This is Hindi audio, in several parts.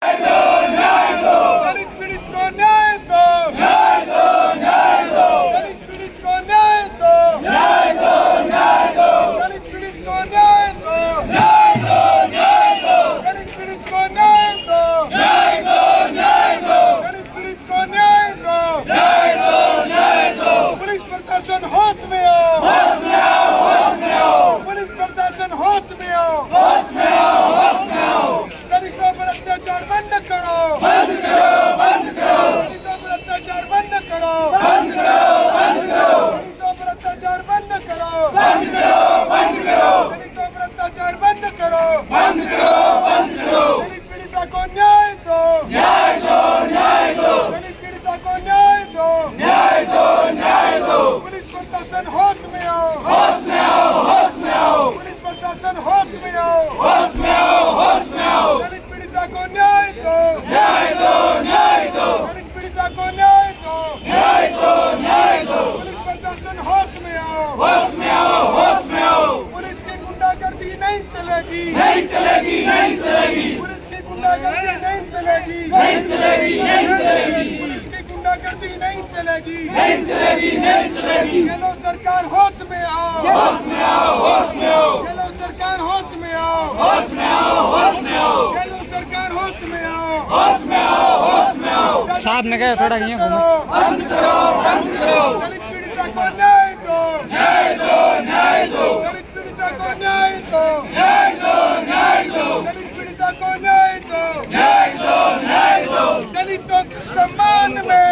दलित पीड़ित को न्याय दो, न्याय दो, न्याय दो। दलित पीड़ित को न्याय दो, न्याय दो, न्याय दो। दलित पीड़ित को न्याय दो, न्याय दो, न्याय दो। दलित पीड़ित को न्याय दो, न्याय दो, न्याय दो। दलित पीड़ित को न्याय दो, न्याय दो, न्याय दो। पुलिस प्रशासन होश में आओ, होश में आओ, होश में आओ। पुलिस प्रशासन होश में आओ, होश में आओ, होश में आओ। दलितों पर अत्याचार बंद करो, बंद करो, बंद करो। दलितों पर अत्याचार बंद करो, बंद करो, बंद करो। दलितों पर अत्याचार बंद करो, बंद करो, बंद करो। दलितों पर अत्याचार बंद करो, बंद करो, बंद करो। दलित पीड़िता को न्याय दो, न्याय दो, न्याय दो। दलित पीड़िता को न्याय दो, न्याय दो, न्याय दो। पुलिस प्रशासन होश में आओ, होश में आओ, होश में आओ। पुलिस प्रशासन होश में आओ, होश में आओ, होश में आओ। दलित पीड़िता को न्याय दो, न्याय दो, न्याय दो। दलित पीड़िता को न्याय दो, न्याय दो, न्याय दो। पुलिस प्रशासन होश में आओ, होश में आओ, होश में आओ। पुलिस की गुंडागर्दी नहीं चलेगी, नहीं चलेगी, नहीं चलेगी। पुलिस की गुंडागर्दी नहीं चलेगी, नहीं चलेगी, नहीं चलेगी। पुलिस की गुंडागर्दी नहीं चलेगी, नहीं चलेगी, नहीं चलेगी। चलो सरकार होश में आओ, होश में आओ, होश में आओ। चलो सरकार होश में आओ, होश में आओ, होश में आओ। चलो सरकार होश में आओ, होश में आओ, होश में आओ। साहब ने कहा थोड़ा ये बंद करो, बंद करो। दलित पीड़िता को न्याय दो, न्याय दो, न्याय दो। दलित पीड़िता को न्याय दो, न्याय दो, न्याय दो। दलित पीड़िता को न्याय दो, न्याय दो, न्याय दो। दलितों के सम्मान में,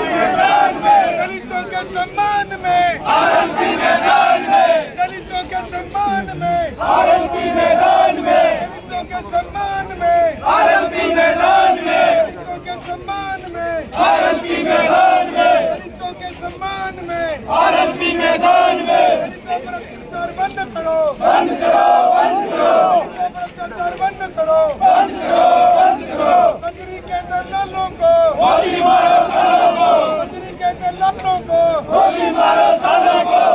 मैदान में। दलितों के सम्मान में, आरएलपी मैदान में। दलितों के सम्मान में, आरएलपी मैदान में। दलितों के सम्मान में, आरएलपी मैदान में। दलितों के सम्मान में, आरएलपी मैदान में। दलितों के सम्मान में, आरएलपी मैदान में। दलितों पर अत्याचार बंद करो, बंद करो, बंद करो। दलितों पर अत्याचार बंद करो, बंद करो, बंद करो। बजरी के दलालों को गोली मारो, सालों को। बजरी के दलालों को गोली मारो, सालों को।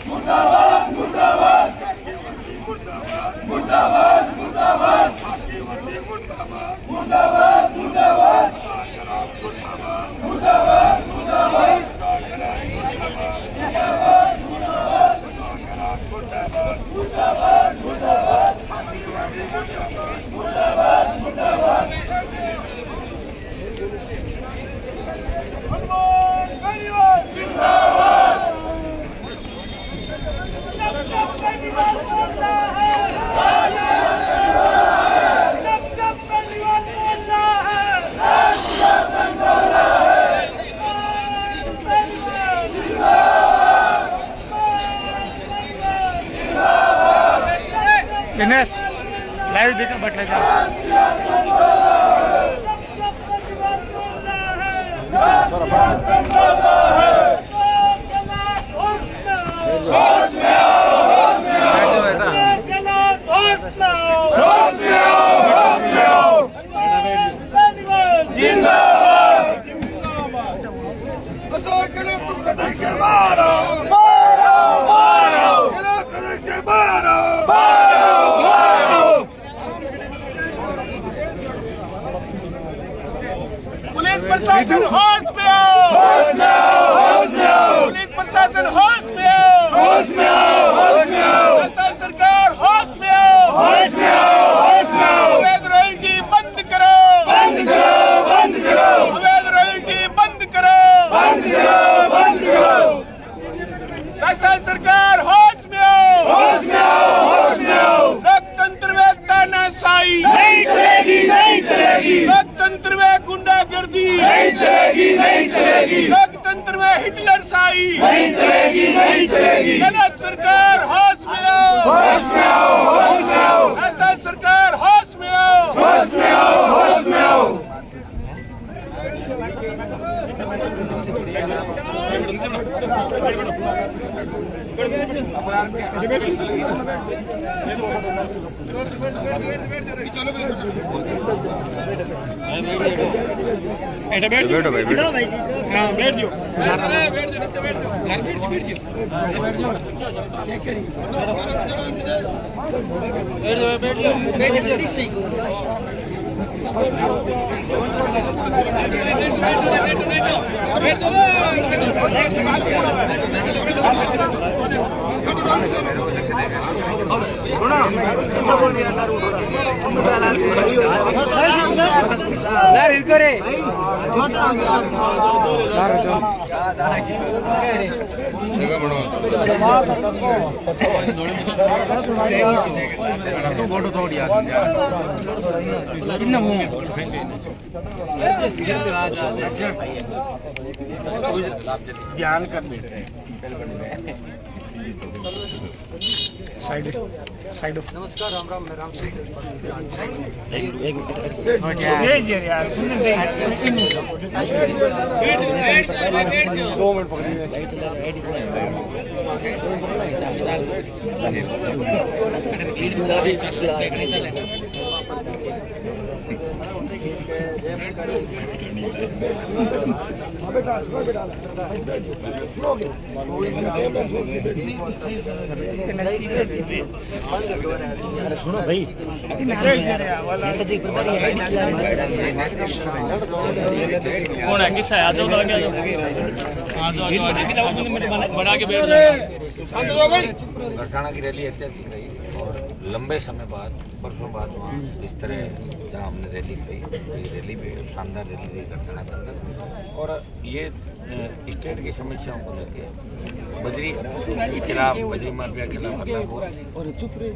मुर्दाबाद, मुर्दाबाद, मुर्दाबाद, मुर्दाबाद, मुर्दाबाद, मुर्दाबाद, मुर्दाबाद, मुर्दाबाद, दिनेश लाइव देखा बटले जा प्रशासन होश में आओ, होश में आओ, होश में आओ। पुलिस प्रशासन होश में आओ, होश में आओ, होश में आओ। राजस्थान सरकार होश में आओ, होश में आओ, होश में आओ। अवैध रॉयल्टी बंद करो, बंद करो, बंद करो। अवैध रॉयल्टी बंद करो, बंद करो, बंद करो। राजस्थान सरकार होश में आओ, होश में आओ, होश में आओ। लोकतंत्र में तानाशाही नहीं चलेगी, नहीं चलेगी। लोकतंत्र में गुंडागर्दी नहीं चलेगी, नहीं चलेगी। लोकतंत्र में हिटलरशाही नहीं चलेगी, नहीं चलेगी। गलत सरकार होश में आओ, होश में आओ, होश में आओ। राजस्थान सरकार होश में आओ, होश में आओ, होश में आओ। बैठो भाई बैठो। हाँ बैठ जाओ। ध्यान कर बैठ रहे साइड साइड। नमस्कार, राम राम, मैं राम सिंह। अरे सुनो भाई, कौन है? किसका है? आ जाओ तो आगे आ जाओ। बना के बैठ गरसाना की रैली ऐतिहासिक रही और लंबे समय बाद परसों बाद वहाँ इस तरह जहाँ हमने रैली की, रैली भी शानदार रैली रही गरसाना के अंदर। और ये स्टेट की समस्याओं को लेके बजरी के खिलाफ, बजरी माफिया के खिलाफ मतलब और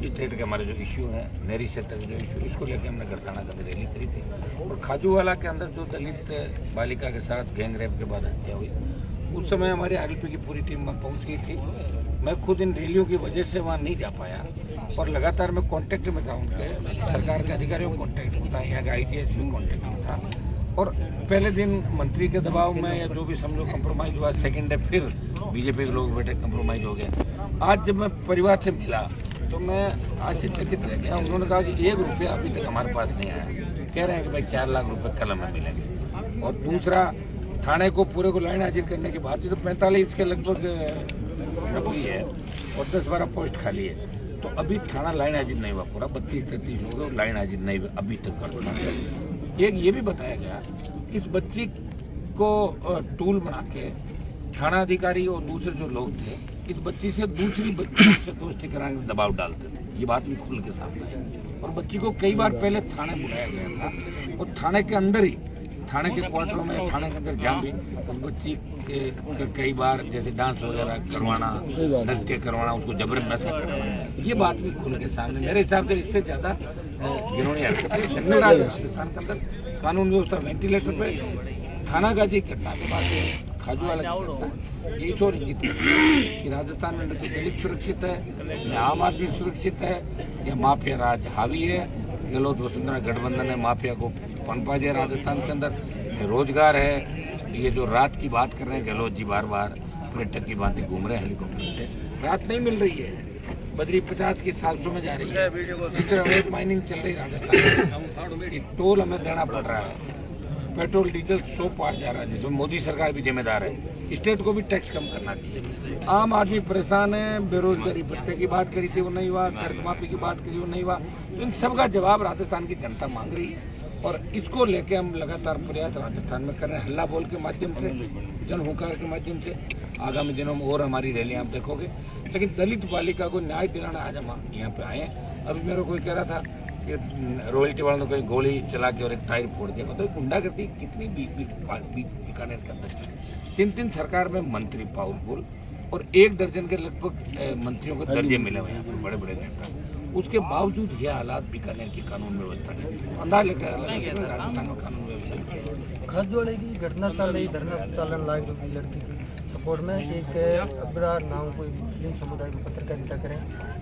स्टेट के हमारे जो इश्यू हैं, नहरी क्षेत्र के जो इश्यू, इसको लेके हमने गरसाना का रैली करी थी। और खाजूवाला के अंदर जो दलित बालिका के साथ गैंग रेप के बाद हत्या हुई, उस समय हमारे आरएलपी की पूरी टीम वहाँ पहुँच गई थी। मैं खुद इन रैलियों की वजह से वहाँ नहीं जा पाया और लगातार मैं कांटेक्ट में था, उनके सरकार के अधिकारियों को कांटेक्ट में था, यहाँ के ITS भी कांटेक्ट में था। और पहले दिन मंत्री के दबाव में या जो भी समझो कंप्रोमाइज हुआ, सेकंड डे फिर बीजेपी के लोग बैठे कंप्रोमाइज हो गए। आज जब मैं परिवार से मिला तो मैं आश्चर्यचकित रह गया। उन्होंने कहा कि 1 रुपया अभी तक हमारे पास नहीं आया, कह रहे हैं कि भाई 4 लाख रुपए कल हमें मिलेंगे। और दूसरा, थाने को पूरे को लाइन हाजिर करने के बाद तो 45 के लगभग रखी है और 10-12 पोस्ट खाली है, तो अभी थाना लाइन हाजिर नहीं हुआ पूरा, 32-33 हो गए, लाइन हाजिर नहीं हुआ अभी तक कर। एक ये भी बताया गया, इस बच्ची को टूल बना के थाना अधिकारी और दूसरे जो लोग थे इस बच्ची से दूसरी बच्ची से दोस्ती कराने का दबाव डालते थे। ये बात भी खुल के सामने आई और बच्ची को कई बार पहले थाने बुलाया गया था और थाने के अंदर ही, थाने के क्वार्टरों में, थाने के अंदर जहाँ भी उस बच्ची के कई बार जैसे डांस वगैरह करवाना, नृत्य करवाना, उसको जबरदस्ती करवाना, ये बात भी खुल के सामने। मेरे हिसाब से इससे ज्यादा जिन्होंने राजस्थान के अंदर कानून व्यवस्था वेंटिलेटर पे थाना गाजी घटना के बाद खाजूवाला ये और इंगित कि राजस्थान में न तो दलित सुरक्षित है, न आम आदमी सुरक्षित है, या माफिया राज हावी है। गहलोत वसुंधरा गठबंधन ने माफिया को पनपा दिया राजस्थान के अंदर, रोजगार है। ये जो रात की बात कर रहे हैं गहलोत जी, बार बार पर्यटक की बातें घूम रहे हैं हेलीकॉप्टर से, रात नहीं मिल रही है। बजरी 50 की 700 में जा रही है। इस तरह अवैध माइनिंग चल रही राजस्थान में, टोल हमें देना पड़ रहा है, पेट्रोल डीजल 100 पार जा रहा है, जिसमें मोदी सरकार भी जिम्मेदार है। स्टेट को भी टैक्स कम करना चाहिए। आम आदमी परेशान है, बेरोजगारी भत्ते की बात करी थी वो नहीं हुआ, कर्ज माफी की बात करी वो नहीं हुआ, तो इन सब का जवाब राजस्थान की जनता मांग रही है और इसको लेके हम लगातार प्रयास राजस्थान में कर रहे हैं, हल्ला बोल के माध्यम से, जन हुंकार के माध्यम से। आगामी दिनों में और हमारी रैली आप देखोगे। लेकिन दलित बालिका को न्याय दिलाना आज हम यहाँ पे आए हैं। अभी मेरे कोई कह रहा था कि रॉयल्टी वालों ने कोई गोली चला के और एक टायर फोड़ दिया, तो गुंडागर्दी कितनी बीकानेर के अंदर चली। 3 सरकार में मंत्री पावरफुल और 1 दर्जन के लगभग मंत्रियों को दर्जे मिले हुए हैं, बड़े बड़े नेता। उसके बावजूद ये हालात बीकानेर की कानून व्यवस्था है। अंदाज लगता है राजस्थान में कानून व्यवस्था खाजूवाले की घटना चल रही, धरना चलन लायक लड़की की, तो सपोर्ट में एक अबरार नाम कोई मुस्लिम समुदाय को पत्रकारिता करें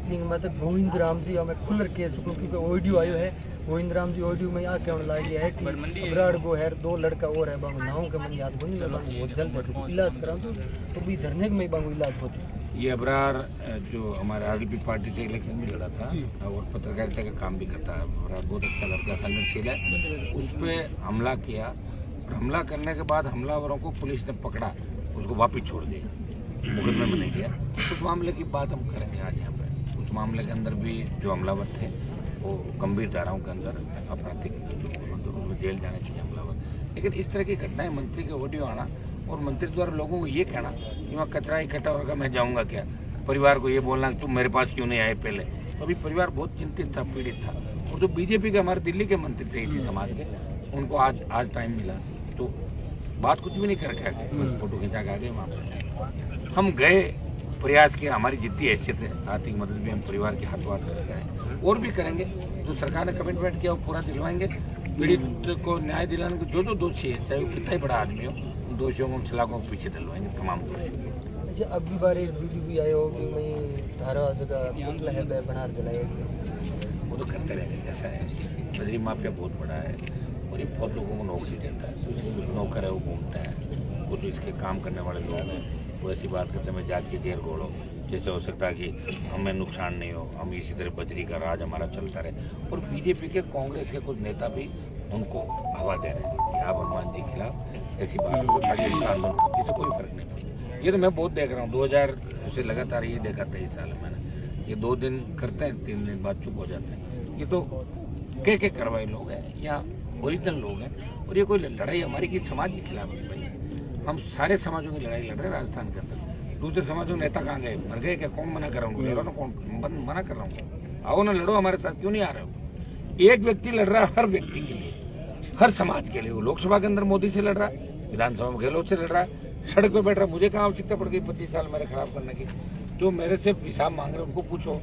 लेकिन मतलब गोविंद राम जी हमें खुलर केस को क्योंकि ऑडियो आयो है गोविंद राम जी ऑडियो में यहाँ कहने लगे है कि अबरार को है 2 लड़का और है बांगो नाव के मन याद बनी बहुत जल्द इलाज करा तो भी धरने में बांगो इलाज हो चुका। ये अबरार जो हमारे आरएलपी पार्टी से इलेक्शन में लड़ा था और पत्रकारिता का काम भी करता है, अबरार बहुत अच्छा लड़का संगठनशील है। उस पर हमला किया और हमला करने के बाद हमलावरों को पुलिस ने पकड़ा, उसको वापस छोड़ दिया, मुकदमे में नहीं दिया। उस मामले की बात हम करेंगे आज यहाँ पे। उस मामले के अंदर भी जो हमलावर थे वो गंभीर धाराओं के अंदर आपराधिक जेल जाने चाहिए हमलावर। लेकिन इस तरह की घटनाएं, मंत्री के ऑडियो आना और मंत्री द्वारा लोगों को ये कहना कि वहाँ कचरा इकट्ठा होगा मैं जाऊँगा क्या, परिवार को ये बोलना कि तुम मेरे पास क्यों नहीं आए पहले, तो अभी परिवार बहुत चिंतित था, पीड़ित था। और जो बीजेपी के हमारे दिल्ली के मंत्री थे इसी समाज के, उनको आज टाइम मिला तो बात कुछ भी नहीं करके आगे फोटो खिंचा के आगे वहाँ पर हम गए, प्रयास किया, हमारी जितनी हैसियत है आर्थिक मदद भी हम परिवार के हाथों हाथ करके आए और भी करेंगे। जो सरकार ने कमिटमेंट किया वो पूरा दिलवाएंगे। पीड़ित को न्याय दिलाने को जो दोषी है, चाहे वो कितना ही बड़ा आदमी हो, दोषियों को हम सलाखों के पीछे दिलवाएंगे तमाम दोषी। अच्छा, अब की बार एक वीडियो भी आया हो कि मैं धारा जगह पुतला है बना जलाया, वो तो करते रहेंगे। ऐसा है बजरी माफिया बहुत बड़ा है और ये बहुत लोगों को नौकरी देता है, कुछ नौकर है वो घूमता है, वो तो इसके काम करने वाले लोग हैं वो ऐसी बात करते हैं जाके जेल घोड़ो, जैसे हो सकता है कि हमें नुकसान नहीं हो, हम इसी तरह बजरी का राज हमारा चलता रहे। और बीजेपी के कांग्रेस के कुछ नेता भी उनको हवा दे रहे हैं कि आप हनुमान जी के खिलाफ ऐसी बात हो ताकि आंदोलन, इससे कोई फर्क नहीं पड़ता। ये तो मैं बहुत देख रहा हूँ, 2000 से लगातार ये देखा 23 साल मैंने, ये 2 दिन करते हैं 3 दिन बाद चुप हो जाते हैं। ये तो के करवाए लोग हैं या ओरिजिनल लोग हैं और ये कोई लड़ाई हमारी की समाज के खिलाफ नहीं भाई, हम सारे समाजों की लड़ाई लड़ रहे हैं राजस्थान के अंदर। दूसरे समाजों के नेता कहाँ गए, मर गए क्या, कौन मना कर रहा हूँ, लड़ो ना, कौन मना कर रहा हूँ, आओ ना लड़ो हमारे साथ, क्यों नहीं आ रहे हो। एक व्यक्ति लड़ रहा है हर व्यक्ति के लिए, हर समाज के लिए। वो लोकसभा के अंदर मोदी से लड़ रहा है, विधानसभा में गहलोत से लड़ रहा है, सड़क पे बैठ रहा है। मुझे कहाँ आवश्यकता पड़ गई 25 साल मेरे खराब करने की। जो मेरे से हिसाब मांग रहे उनको पूछो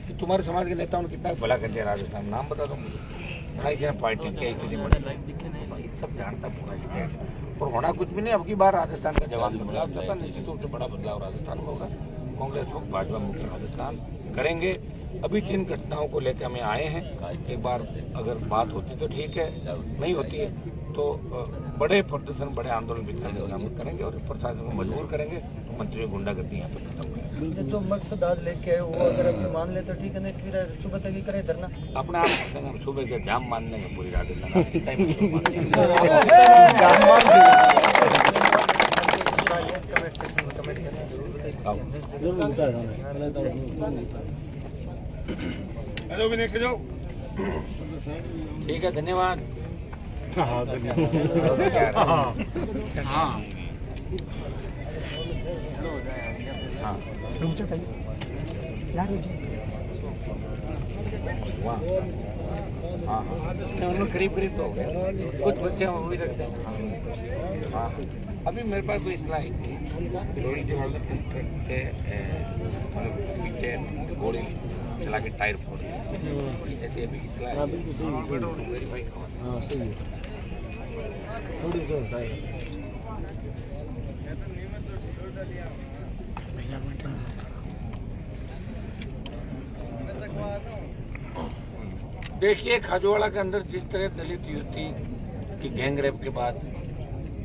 कि तुम्हारे समाज के नेताओं ने कितना भला कर दिया राजस्थान, नाम बता दो मुझे, पार्टी क्या स्थिति बनी, सब जानता पूरा स्टेट। और होना कुछ भी नहीं, अब की बार राजस्थान का जवाब बदलाव चाहता, निश्चित रूप से बड़ा बदलाव राजस्थान में होगा। कांग्रेस को भाजपा मुक्त राजस्थान करेंगे। अभी जिन घटनाओं को लेकर हमें आए हैं, एक बार अगर बात होती तो ठीक है, नहीं होती है तो बड़े प्रदर्शन, बड़े आंदोलन भी करेंगे और प्रशासन को मजबूर करेंगे, तो मंत्री गुंडागर्दी यहाँ पर खत्म करेंगे। जो मकसद आज लेके आए वो अगर अपने मान ले तो ठीक है, नहीं फिर सुबह तक ही करे धरना अपने आप हम सुबह के जाम मान लेंगे पूरी राजस्थान। ठीक है, धन्यवाद। हाँ उन लोग करीब तो हो गए, कुछ बच्चे हम भी रखते हैं। हाँ अभी मेरे पास कोई इतला आई थी, लोरी के पीछे घोड़ी चला के टायर फोड़ दिया, ऐसे अभी इतला वेरीफाई देखिए, खाजोवाड़ा के अंदर जिस तरह दलित युवती की गैंग रेप के बाद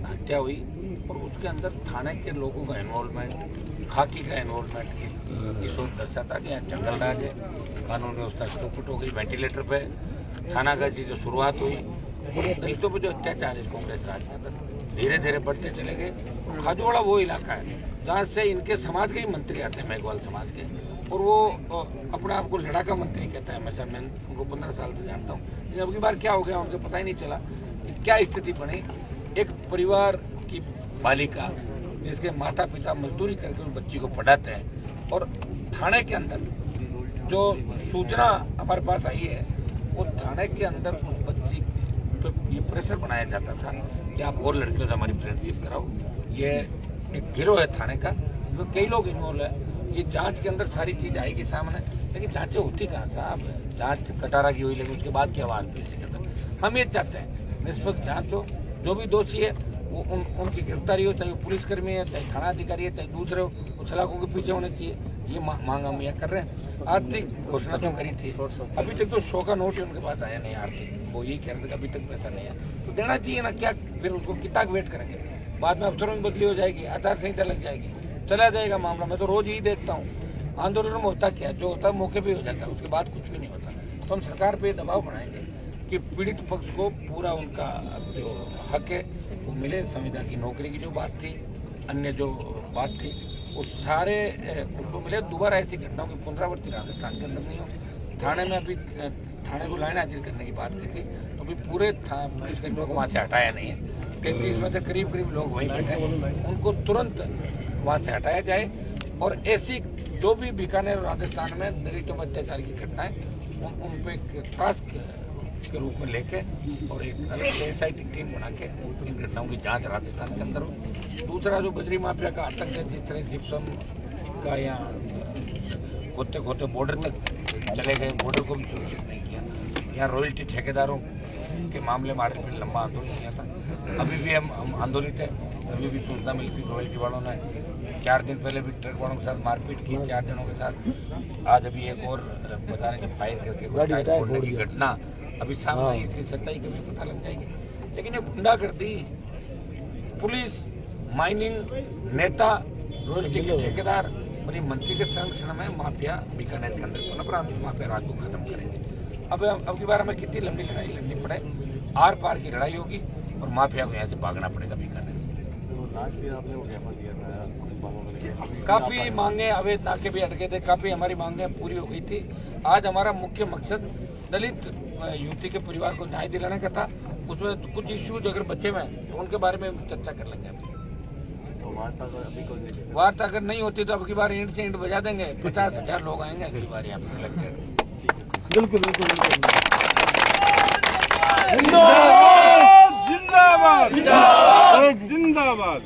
हत्या हुई और उसके अंदर थाने के लोगों का इन्वॉल्वमेंट, खाकी का इन्वॉल्वमेंट, ये सोच दर्शाता कि यहाँ जंगल राज है, कानून व्यवस्था स्टूपिड हो गई। वेंटिलेटर पे थाना का जो शुरुआत हुई और दलितों पर जो अत्याचार है कांग्रेस राज के अंदर धीरे धीरे बढ़ते चले गए। खाजोवाड़ा वो इलाका है जहाँ से इनके समाज के ही मंत्री आते हैं, मेघवाल समाज के, और वो अपने आप को लड़ाका मंत्री कहता है। हमेशा मैं उनको 15 साल से जानता हूँ, लेकिन अब की बार क्या हो गया उनको पता ही नहीं चला कि क्या स्थिति बनी। एक परिवार की बालिका जिसके माता पिता मजदूरी करके उस बच्ची को पढ़ाते हैं और थाने के अंदर जो सूचना हमारे पास आई है वो थाने के अंदर उस बच्ची तो ये प्रेशर बनाया जाता था कि आप और लड़कियों से हमारी फ्रेंडशिप कराओ। ये एक गिरोह है थाने का, तो कई लोग इन्वॉल्व है। ये जांच के अंदर सारी चीज आएगी सामने, लेकिन जांचें होती कहाँ साहब, जांच कटारा की हुई लेकिन उसके बाद की आवाज पीछे के अंदर। हम ये चाहते हैं निष्पक्ष जांच हो, जो भी दोषी है उनकी गिरफ्तारी हो, चाहे वो पुलिसकर्मी है, चाहे थाना अधिकारी है, चाहे दूसरे हो, वो सलाखों के पीछे होने चाहिए। ये मांग हम यह कर रहे हैं। आर्थिक घोषणा जो करी थी, अभी तक तो 100 का नोट ही उनके पास आया नहीं आर्थिक, वो यही कह रहे थे कि अभी तक पैसा नहीं है, तो देना चाहिए ना। क्या फिर उसको कितना वेट करेंगे? बाद में अफसरों की बदली हो जाएगी, आचार संहिता लग जाएगी, चला जाएगा मामला। मैं तो रोज यही देखता हूँ आंदोलन में होता क्या, जो होता है मौके पे हो जाता है, उसके बाद कुछ भी नहीं होता। तो हम सरकार पे दबाव बनाएंगे कि पीड़ित पक्ष को पूरा उनका जो हक है वो मिले। संविदा की नौकरी की जो बात थी, अन्य जो बात थी, वो सारे उसको मिले। दोबारा ऐसी घटनाओं की पुनरावृत्ति राजस्थान के अंदर नहीं हो। थाने में अभी थाने को लाइन हाजिर करने की बात की थी, तो अभी पूरे पुलिसकर्मियों को वहाँ से हटाया नहीं है। 33 में से करीब लोग वहीं बैठे, उनको तुरंत वहाँ से हटाया जाए। और ऐसी जो भी बीकानेर और राजस्थान में दलितों में अत्याचार की घटनाएं, उन पे टास्क के रूप में लेके और एक अलग से SIT टीम बना के इन घटनाओं की जांच राजस्थान के अंदर हो। दूसरा जो बजरी माफिया का आतंक है, जिस तरह जिप्सम का यहाँ खोते खोते बॉर्डर तक चले गए, बॉर्डर को भी सुरक्षित नहीं किया। यहाँ रॉयल्टी ठेकेदारों के मामले में आरएसपी ने लंबा आंदोलन किया था। अभी भी हम आंदोलित है। अभी भी सूचना मिलती, रॉयल्टी वालों ने 4 दिन पहले भी ट्रक वालों के साथ मारपीट की, 4 जनों के साथ। आज अभी एक और बता रहे कि फायर करके टायर फोड़ने की घटना अभी सामने आई, इसकी सच्चाई कभी पता लग जाएगी। लेकिन ये गुंडागर्दी, पुलिस, माइनिंग नेता, रॉयल्टी के ठेकेदार और ये मंत्री के संरक्षण में माफिया बीकानेर के अंदर पनप रहा। हम माफिया राज को खत्म करेंगे। अब की बार हमें कितनी लंबी लड़ाई लड़नी पड़े, आर पार की लड़ाई होगी और माफिया को यहाँ से भागना पड़ेगा बीकानेर से। काफी मांगे अवैध नाके भी अटके थे, काफी हमारी मांगे पूरी हो गई थी। आज हमारा मुख्य मकसद दलित युवती के परिवार को न्याय दिलाने का था। उसमें कुछ इश्यूज अगर बचे हुए हैं तो उनके बारे में चर्चा कर लेंगे। वार्ता अगर नहीं होती तो अब की बार ईंट से ईंट बजा देंगे। 50,000 लोग आएंगे अगली बार यहाँ पे लग जाएंगे। बिल्कुल बिल्कुल जिंदाबाद जिंदाबाद जिंदाबाद।